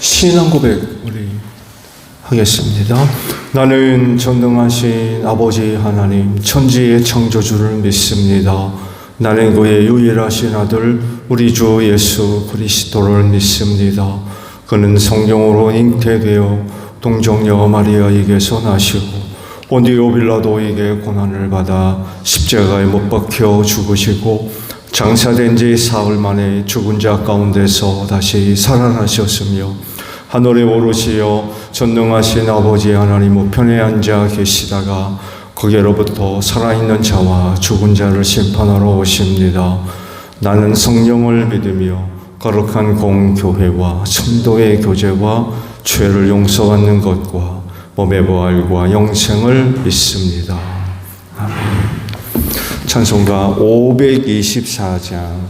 신앙 고백 우리 하겠습니다. 나는 전능하신 아버지 하나님 천지의 창조주를 믿습니다. 나는 그의 유일하신 아들 우리 주 예수 그리스도를 믿습니다. 그는 성령으로 잉태되어 동정녀 마리아에게서 나시고 본디오 빌라도에게 고난을 받아 십자가에 못 박혀 죽으시고 장사된 지 사흘 만에 죽은 자 가운데서 다시 살아나셨으며 하늘에 오르시어 전능하신 아버지 하나님 우편에 앉아 계시다가 거기로부터 살아있는 자와 죽은 자를 심판하러 오십니다. 나는 성령을 믿으며 거룩한 공교회와 성도의 교제와 죄를 용서받는 것과 몸의 부활과 영생을 믿습니다. 아멘. 찬송가 524장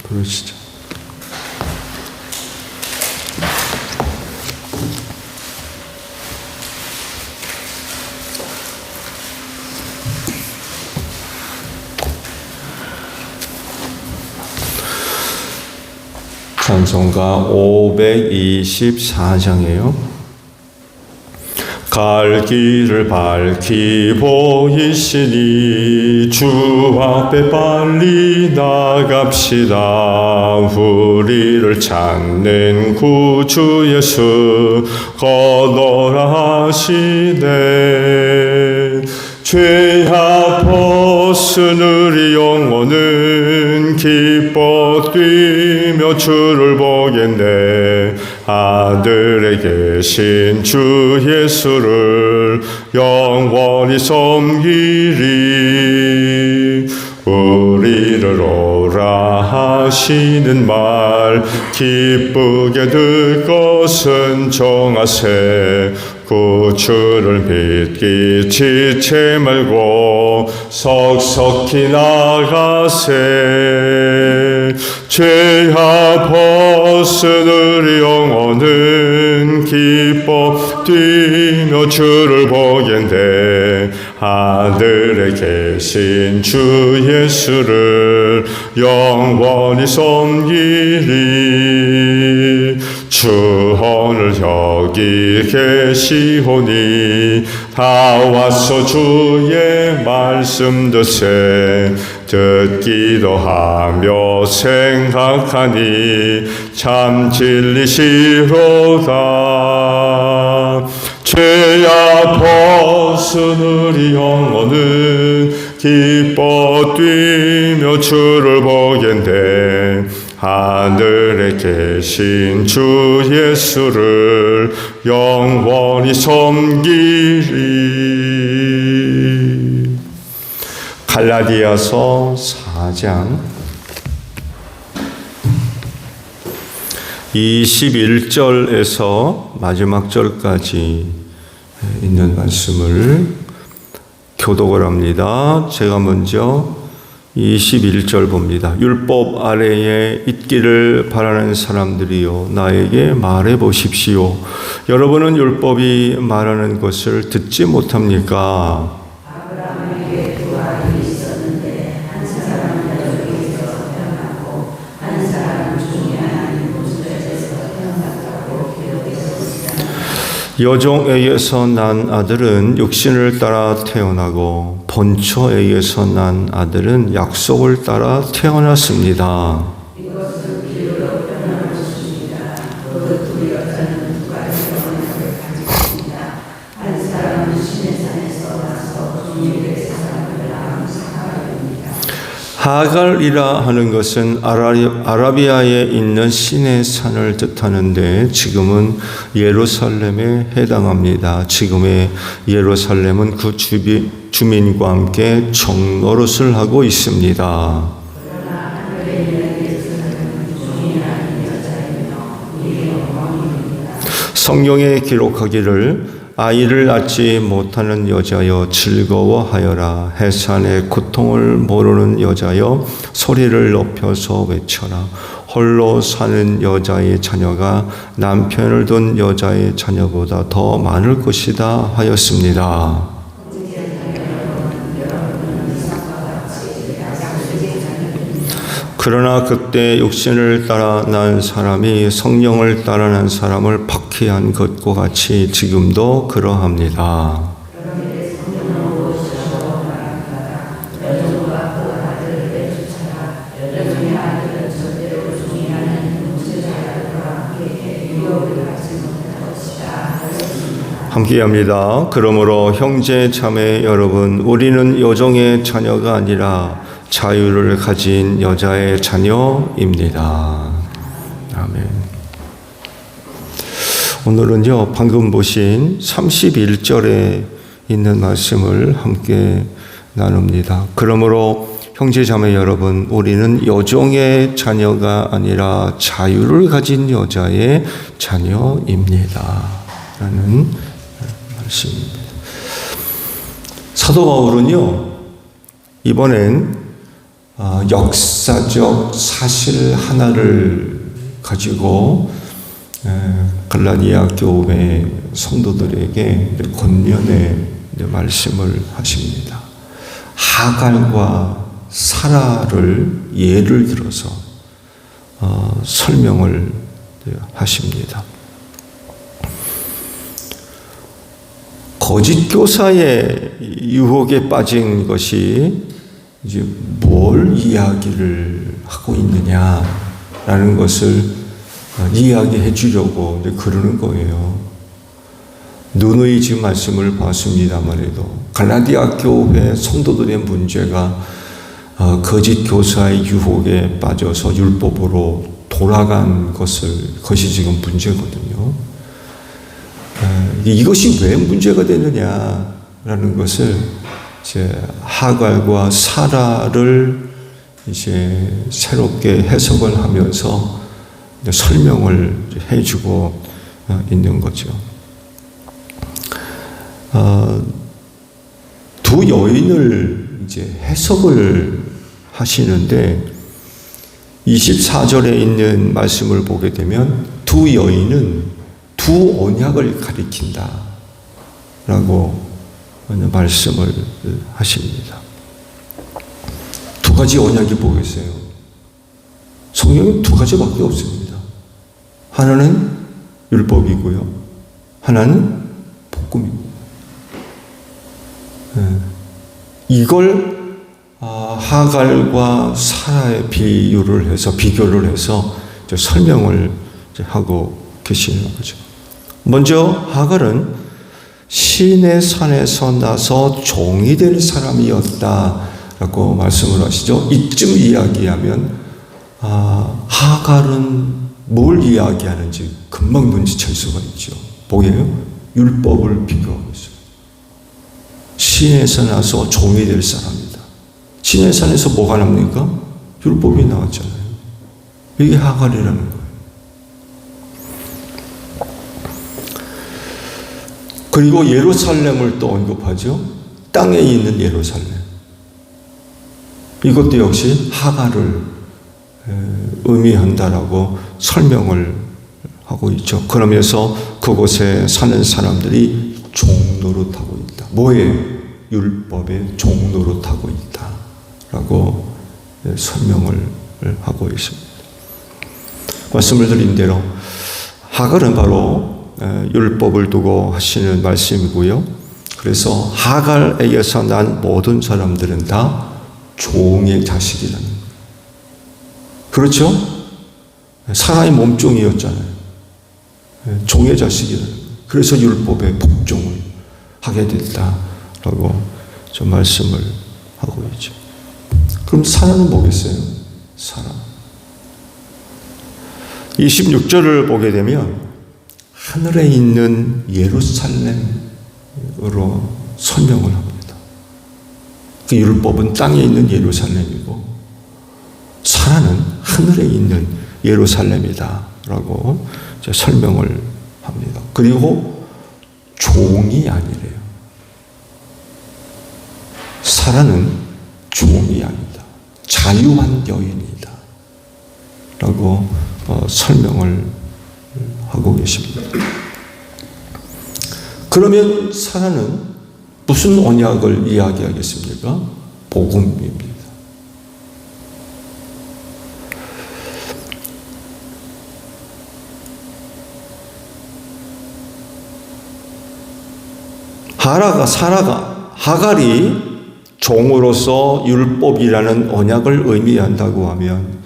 부르시죠. 찬송가 524장이에요. 갈 길을 밝히 보이시니 주 앞에 빨리 나갑시다. 우리를 찾는 구주 예수 건너라 하시네. 죄악 벗은 우리 영혼은 기뻐 뛰며 주를 보겠네. 하늘에 계신 주 예수를 영원히 섬기리. 우리를 오라 하시는 말 기쁘게 들 것은 정하세. 구주를 믿기 지체 말고 석석히 나가세. 죄악 벗은 우리 영혼은 기뻐 뛰며 주를 보겠네. 하늘에 계신 주 예수를 영원히 섬기리. 주 오늘 여기 계시오니 다 와서 주의 말씀 듣세. 듣기도 하며 생각하니 참 진리시로다. 죄악 벗은 우리 영혼은 기뻐 뛰며 주를 보겠네. 하늘에 계신 주 예수를 영원히 섬기리. 갈라디아서 4장 21절에서 마지막 절까지 있는 말씀을 교독을 합니다. 제가 먼저 21절 봅니다. 율법 아래에 있기를 바라는 사람들이요 나에게 말해 보십시오. 여러분은 율법이 말하는 것을 듣지 못합니까? 아브라함에게 두 아들이 있었는데 한 사람은 여족에서 태어났고 한 사람은 중에 하나님 모습에서 태어났다고 기록했습니다. 여종에게서 난 아들은 육신을 따라 태어나고 본처에게서 난 아들은 약속을 따라 태어났습니다. 이것은 비유로 표현한 것입니다. 그 두 여자는 두 가지 영혼을 가지고 있습니다. 한 사람은 신의 산에서 나서 종일의 사람을 낳은 사가랴입니다. 하갈이라 하는 것은 아라비아에 있는 신의 산을 뜻하는데 지금은 예루살렘에 해당합니다. 지금의 예루살렘은 그 주민과 함께 정노릇을 하고 있습니다. 그러나 하늘에 있는 예루살렘은 종이 아닌 여자이며 우리의 영광입니다. 성경에 기록하기를 아이를 낳지 못하는 여자여 즐거워하여라. 해산의 고통을 모르는 여자여 소리를 높여서 외쳐라. 홀로 사는 여자의 자녀가 남편을 둔 여자의 자녀보다 더 많을 것이다 하였습니다. 그러나 그때 육신을 따라 난 사람이 성령을 따라 난 사람을 박해한 것과 같이 지금도 그러합니다. 함께합니다. 그러므로 형제 자매 여러분, 우리는 여종의 자녀가 아니라 자유를 가진 여자의 자녀입니다. 아멘. 오늘은요, 방금 보신 31절에 있는 말씀을 함께 나눕니다. 그러므로 형제 자매 여러분, 우리는 여종의 자녀가 아니라 자유를 가진 여자의 자녀입니다. 라는 말씀입니다. 사도 바울은요, 이번엔 역사적 사실 하나를 가지고 갈라디아 교회 성도들에게 권면의 말씀을 하십니다. 하갈과 사라를 예를 들어서 설명을 하십니다. 거짓 교사의 유혹에 빠진 것이 이제 뭘 이야기를 하고 있느냐라는 것을 이야기해 주려고 이제 그러는 거예요. 누누이 지금 말씀을 봤습니다만에도 갈라디아 교회 성도들의 문제가 거짓 교사의 유혹에 빠져서 율법으로 돌아간 것이 지금 문제거든요. 이것이 왜 문제가 되느냐라는 것을 이제 하갈과 사라를 이제 새롭게 해석을 하면서 설명을 해주고 있는 거죠. 두 여인을 이제 해석을 하시는데 24절에 있는 말씀을 보게 되면 두 여인은 두 언약을 가리킨다 라고 말씀을 하십니다. 두 가지 언약이 뭐겠어요? 성경에 두 가지밖에 없습니다. 하나는 율법이고요, 하나는 복음입니다. 이걸 하갈과 사라의 비교를 해서 설명을 하고 계시는 거죠. 먼저 하갈은 신의 산에서 나서 종이 될 사람이었다라고 말씀을 하시죠. 이쯤 이야기하면 하갈은 뭘 이야기하는지 금방 눈치챌 수가 있죠. 뭐예요? 율법을 비교하고 있어요. 신에서 나서 종이 될 사람이다. 신의 산에서 뭐가 납니까? 율법이 나왔잖아요. 이게 하갈이라는 거예요. 그리고 예루살렘을 또 언급하죠. 땅에 있는 예루살렘. 이것도 역시 하갈을 의미한다라고 설명을 하고 있죠. 그러면서 그곳에 사는 사람들이 종노릇하고 있다. 뭐예요? 율법의 종노릇하고 있다라고 설명을 하고 있습니다. 말씀을 드린 대로 하갈은 바로 율법을 두고 하시는 말씀이고요. 그래서 하갈에게서 난 모든 사람들은 다 종의 자식이라는 거예요. 그렇죠? 사라의 몸종이었잖아요. 종의 자식이라는 거예요. 그래서 율법에 복종을 하게 됐다라고 좀 말씀을 하고 있죠. 그럼 사라는 뭐겠어요? 사라. 26절을 보게 되면 하늘에 있는 예루살렘으로 설명을 합니다. 그 율법은 땅에 있는 예루살렘이고 사라는 하늘에 있는 예루살렘이다라고 설명을 합니다. 그리고 종이 아니래요. 사라는 종이 아니다. 자유한 여인이다. 라고 설명을 하고 계십니다. 그러면 사라는 무슨 언약을 이야기하겠습니까? 복음입니다. 하갈이 종으로서 율법이라는 언약을 의미한다고 하면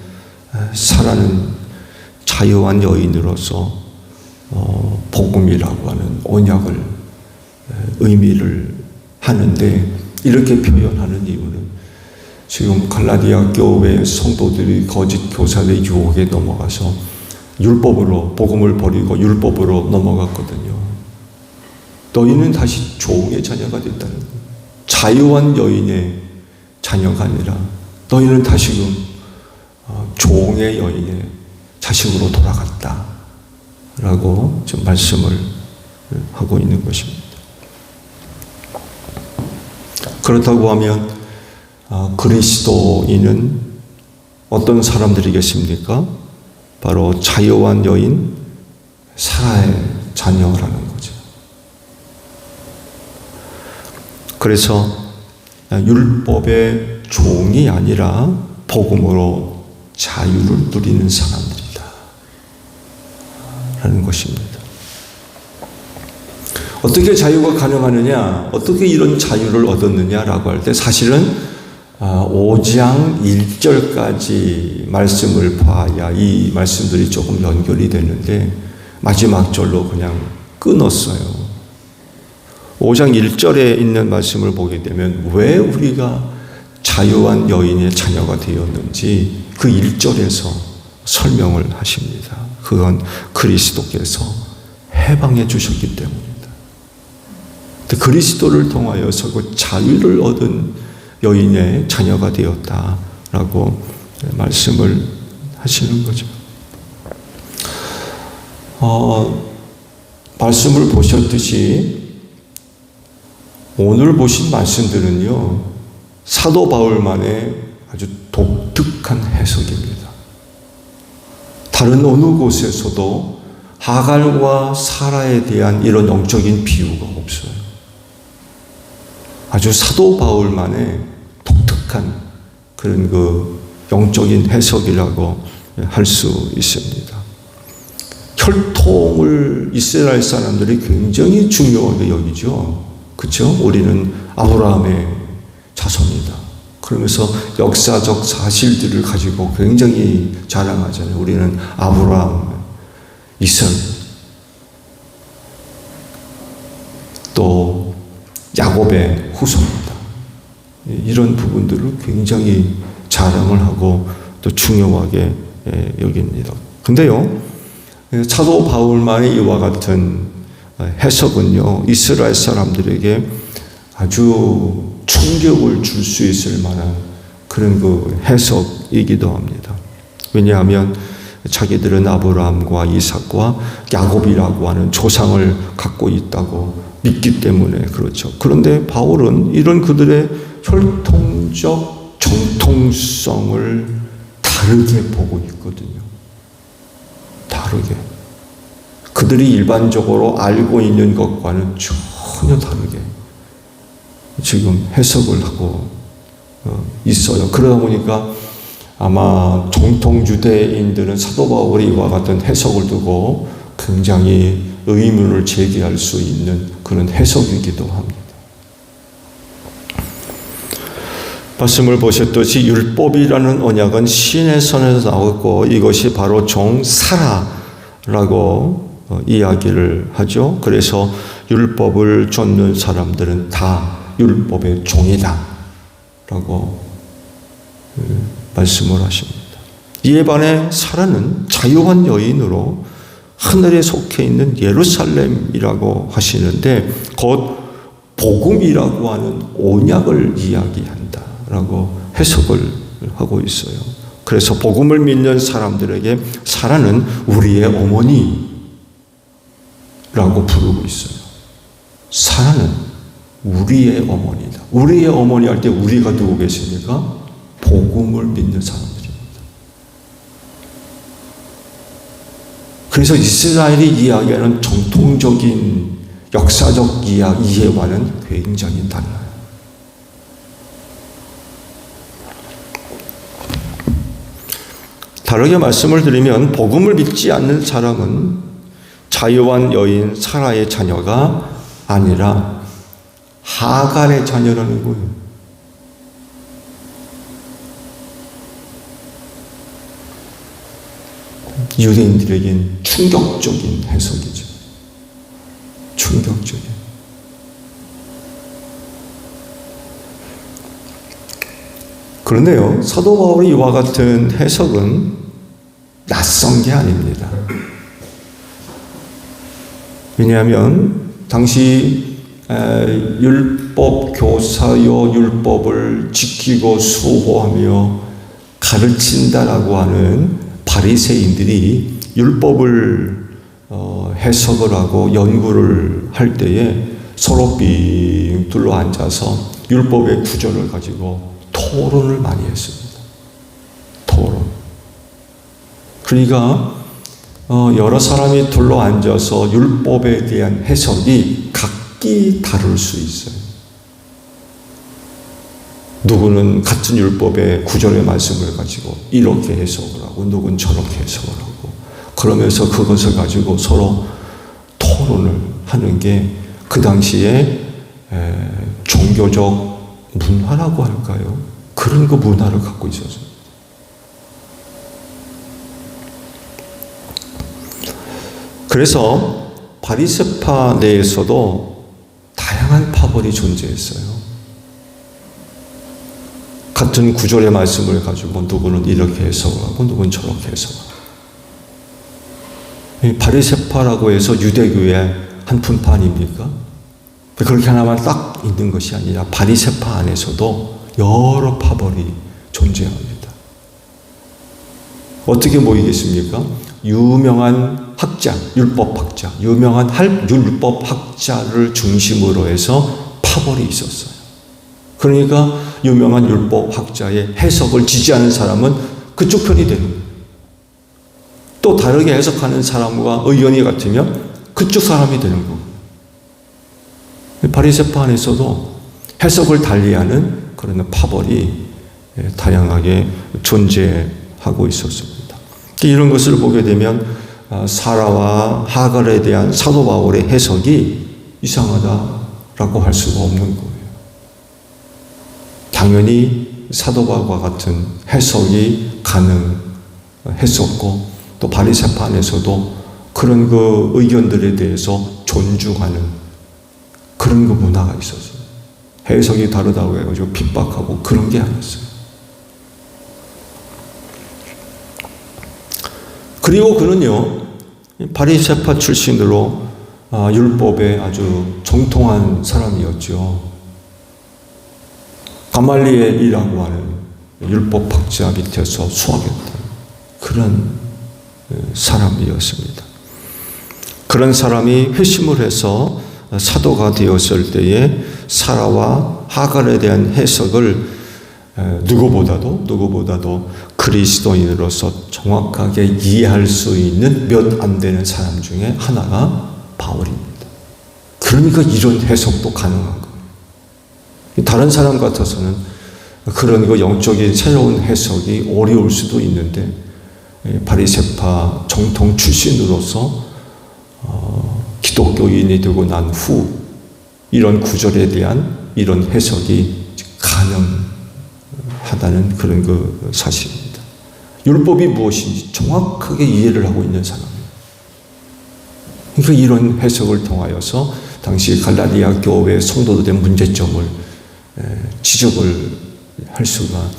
사라는 자유한 여인으로서 복음이라고 하는 언약을 의미를 하는데, 이렇게 표현하는 이유는 지금 갈라디아 교회 성도들이 거짓 교사의 유혹에 넘어가서 율법으로, 복음을 버리고 율법으로 넘어갔거든요. 너희는 다시 종의 자녀가 됐다는 거예요. 자유한 여인의 자녀가 아니라 너희는 다시금 종의 여인의 자식으로 돌아갔다 라고 지금 말씀을 하고 있는 것입니다. 그렇다고 하면 그리스도인은 어떤 사람들이겠습니까? 바로 자유한 여인 사라의 자녀라는 거죠. 그래서 율법의 종이 아니라 복음으로 자유를 누리는 사람들이다 라는 것입니다. 어떻게 자유가 가능하느냐, 어떻게 이런 자유를 얻었느냐라고 할 때 사실은 5장 1절까지 말씀을 봐야 이 말씀들이 조금 연결이 되는데 마지막 절로 그냥 끊었어요. 5장 1절에 있는 말씀을 보게 되면 왜 우리가 자유한 여인의 자녀가 되었는지 그 1절에서 설명을 하십니다. 그건 그리스도께서 해방해 주셨기 때문입니다. 그리스도를 통하여서 그 자유를 얻은 여인의 자녀가 되었다라고 말씀을 하시는 거죠. 말씀을 보셨듯이 오늘 보신 말씀들은요, 사도 바울만의 아주 독특한 해석입니다. 다른 어느 곳에서도 하갈과 사라에 대한 이런 영적인 비유가 없어요. 아주 사도 바울만의 독특한 그런 그 영적인 해석이라고 할 수 있습니다. 혈통을 이스라엘 사람들이 굉장히 중요하게 여기죠. 그렇죠? 우리는 아브라함의 자손이다. 그러면서 역사적 사실들을 가지고 굉장히 자랑하잖아요. 우리는 아브라함, 이삭, 또 야곱의 후손이다. 이런 부분들을 굉장히 자랑을 하고 또 중요하게 여깁니다. 근데요, 사도 바울만의 이와 같은 해석은요, 이스라엘 사람들에게 아주 충격을 줄 수 있을 만한 그런 그 해석이기도 합니다. 왜냐하면 자기들은 아브라함과 이삭과 야곱이라고 하는 조상을 갖고 있다고 믿기 때문에 그렇죠. 그런데 바울은 이런 그들의 혈통적 정통성을 다르게 보고 있거든요. 다르게. 그들이 일반적으로 알고 있는 것과는 전혀 다르게 지금 해석을 하고 있어요. 그러다 보니까 아마 정통 유대인들은 사도 바울이 이와 같은 해석을 두고 굉장히 의문을 제기할 수 있는 그런 해석이기도 합니다. 말씀을 보셨듯이 율법이라는 언약은 신의 손에서 나왔고 이것이 바로 종 사라라고 이야기를 하죠. 그래서 율법을 좇는 사람들은 다 율법의 종이다 라고 말씀을 하십니다. 이에 반해 사라는 자유한 여인으로 하늘에 속해 있는 예루살렘이라고 하시는데 곧 복음이라고 하는 언약을 이야기한다라고 해석을 하고 있어요. 그래서 복음을 믿는 사람들에게 사라는 우리의 어머니라고 부르고 있어요. 사라는 우리의 어머니다. 우리의 어머니 할 때 우리가 누구 계십니까? 복음을 믿는 사람들입니다. 그래서 이스라엘이 이야기하는 정통적인 역사적 이해와는 굉장히 달라요. 다르게 말씀을 드리면 복음을 믿지 않는 사람은 자유한 여인 사라의 자녀가 아니라 하갈의 자녀라는 거예요. 유대인들에겐 충격적인 해석이죠. 충격적인. 그런데요, 사도 바울의 이와 같은 해석은 낯선 게 아닙니다. 왜냐하면 당시 율법 교사여 율법을 지키고 수호하며 가르친다라고 하는 바리새인들이 율법을 해석을 하고 연구를 할 때에 서로 빙 둘러 앉아서 율법의 구절을 가지고 토론을 많이 했습니다. 토론. 그러니까 여러 사람이 둘러 앉아서 율법에 대한 해석이 각기 다를 수 있어요. 누구는 같은 율법의 구절의 말씀을 가지고 이렇게 해석을 하고 누구는 저렇게 해석을 하고 그러면서 그것을 가지고 서로 토론을 하는 게 그 당시에 종교적 문화라고 할까요? 그런 그 문화를 갖고 있었어요. 그래서 바리새파 내에서도 다양한 파벌이 존재했어요. 같은 구절의 말씀을 가지고 누구는 이렇게 해석을 하고 누구는 저렇게 해석을 하고. 바리새파라고 해서 유대교의 한 분파 아닙니까? 그렇게 하나만 딱 있는 것이 아니라 바리새파 안에서도 여러 파벌이 존재합니다. 어떻게 모이겠습니까? 유명한 학자, 율법학자, 유명한 율법학자를 중심으로 해서 파벌이 있었어요. 그러니까 유명한 율법학자의 해석을 지지하는 사람은 그쪽 편이 되는 거예요. 또 다르게 해석하는 사람과 의견이 같으면 그쪽 사람이 되는 거고. 바리새파 안에서도 해석을 달리하는 그런 파벌이 다양하게 존재하고 있었습니다. 이런 것을 보게 되면 사라와 하갈에 대한 사도 바울의 해석이 이상하다라고 할 수가 없는 거예요. 당연히 사도 바울과 같은 해석이 가능했었고 또 바리새파 안에서도 그런 그 의견들에 대해서 존중하는 그런 그 문화가 있었어요. 해석이 다르다고 해가지고 핍박하고 그런 게 아니었어요. 그리고 그는요, 바리새파 출신으로 율법에 아주 정통한 사람이었죠. 가말리엘이라고 하는 율법학자 밑에서 수학했던 그런 사람이었습니다. 그런 사람이 회심을 해서 사도가 되었을 때에 사라와 하갈에 대한 해석을 누구보다도 그리스도인으로서 정확하게 이해할 수 있는 몇 안 되는 사람 중에 하나가 바울입니다. 그러니까 이런 해석도 가능한 거예요. 다른 사람 같아서는 그런 그 영적인 새로운 해석이 어려울 수도 있는데 바리새파 정통 출신으로서 기독교인이 되고 난 후 이런 구절에 대한 이런 해석이 가능하다는 그런 그 사실입니다. 율법이 무엇인지 정확하게 이해를 하고 있는 사람이에요. 그러니까 이런 해석을 통하여서 당시 갈라디아 교회 성도들의 문제점을 지적을 할 수가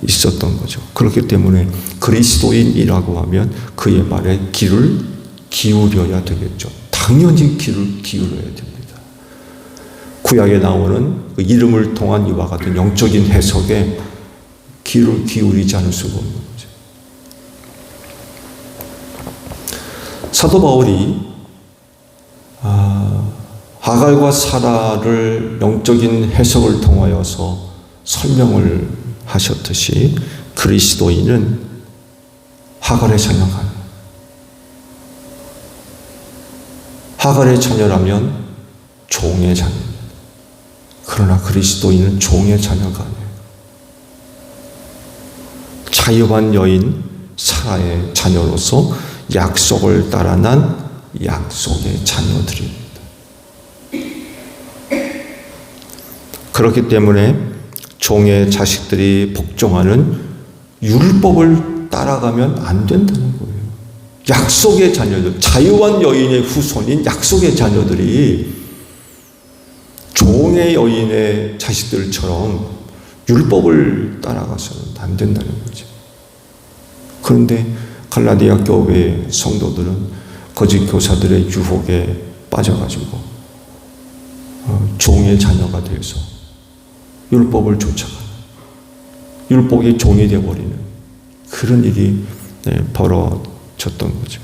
있었던 거죠. 그렇기 때문에 그리스도인이라고 하면 그의 말에 귀를 기울여야 되겠죠. 당연히 귀를 기울여야 됩니다. 구약에 나오는 그 이름을 통한 이와 같은 영적인 해석에 귀를 기울이지 않을 수가 없는 거죠. 사도 바울이 하갈과 사라를 영적인 해석을 통하여서 설명을 하셨듯이 그리스도인은 하갈의 자녀가 아니에요. 하갈의 자녀라면 종의 자녀입니다. 그러나 그리스도인은 종의 자녀가 아니에요. 자유한 여인 사라의 자녀로서 약속을 따라 난 약속의 자녀들입니다. 그렇기 때문에 종의 자식들이 복종하는 율법을 따라가면 안 된다는 거예요. 약속의 자녀들, 자유한 여인의 후손인 약속의 자녀들이 종의 여인의 자식들처럼 율법을 따라가서는 안 된다는 거죠. 그런데 갈라디아 교회의 성도들은 거짓 교사들의 유혹에 빠져가지고 종의 자녀가 되어서 율법을 쫓아가는, 율법이 종이 되어버리는 그런 일이 벌어졌던 거죠.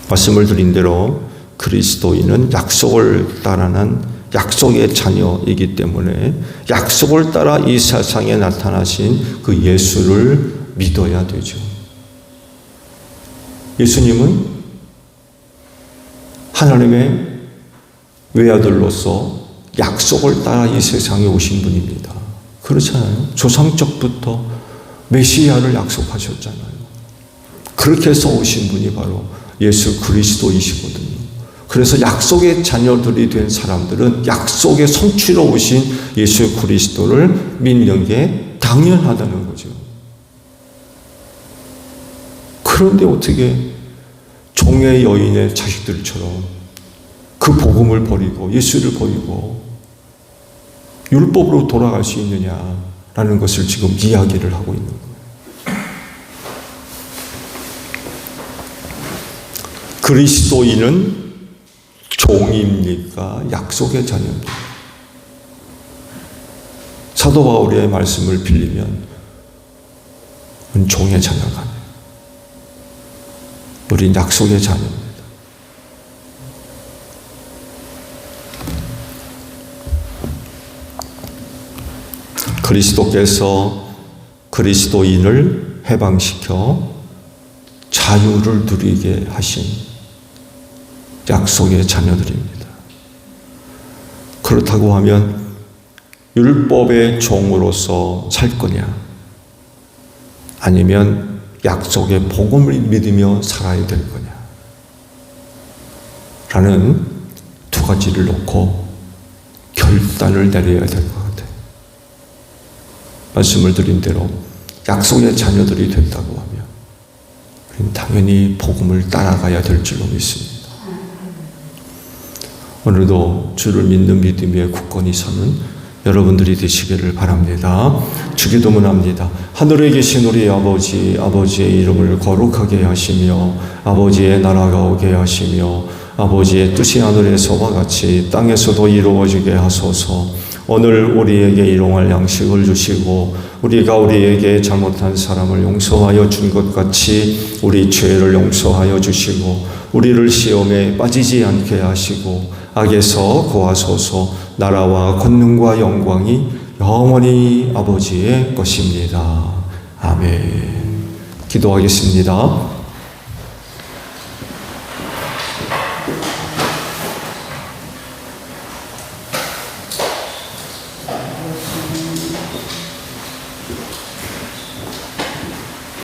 말씀을 드린 대로 그리스도인은 약속을 따라는 약속의 자녀이기 때문에 약속을 따라 이 세상에 나타나신 그 예수를 믿어야 되죠. 예수님은 하나님의 외아들로서 약속을 따라 이 세상에 오신 분입니다. 그렇잖아요. 조상적부터 메시아를 약속하셨잖아요. 그렇게 해서 오신 분이 바로 예수 그리스도이시거든요. 그래서 약속의 자녀들이 된 사람들은 약속의 성취로 오신 예수 그리스도를 믿는 게 당연하다는 거죠. 그런데 어떻게 종의 여인의 자식들처럼 그 복음을 버리고 예수를 버리고 율법으로 돌아갈 수 있느냐라는 것을 지금 이야기를 하고 있는 거예요. 그리스도인은 종입니까? 약속의 자녀입니까? 사도 바울의 말씀을 빌리면 종의 자녀가 아니에요. 우린 약속의 자녀입니다. 그리스도께서 그리스도인을 해방시켜 자유를 누리게 하신 약속의 자녀들입니다. 그렇다고 하면 율법의 종으로서 살 거냐, 아니면 약속의 복음을 믿으며 살아야 될 거냐 라는 두 가지를 놓고 결단을 내려야 될 것 같아요. 말씀을 드린 대로 약속의 자녀들이 된다고 하면 우리는 당연히 복음을 따라가야 될 줄로 믿습니다. 오늘도 주를 믿는 믿음의 굳건히 서는 여러분들이 되시기를 바랍니다. 주기도문합니다. 하늘에 계신 우리 아버지, 아버지의 이름을 거룩하게 하시며 아버지의 나라가 오게 하시며 아버지의 뜻이 하늘에서와 같이 땅에서도 이루어지게 하소서. 오늘 우리에게 일용할 양식을 주시고 우리가 우리에게 잘못한 사람을 용서하여 준 것 같이 우리 죄를 용서하여 주시고 우리를 시험에 빠지지 않게 하시고 악에서 구하소서. 나라와 권능과 영광이 영원히 아버지의 것입니다. 아멘. 기도하겠습니다.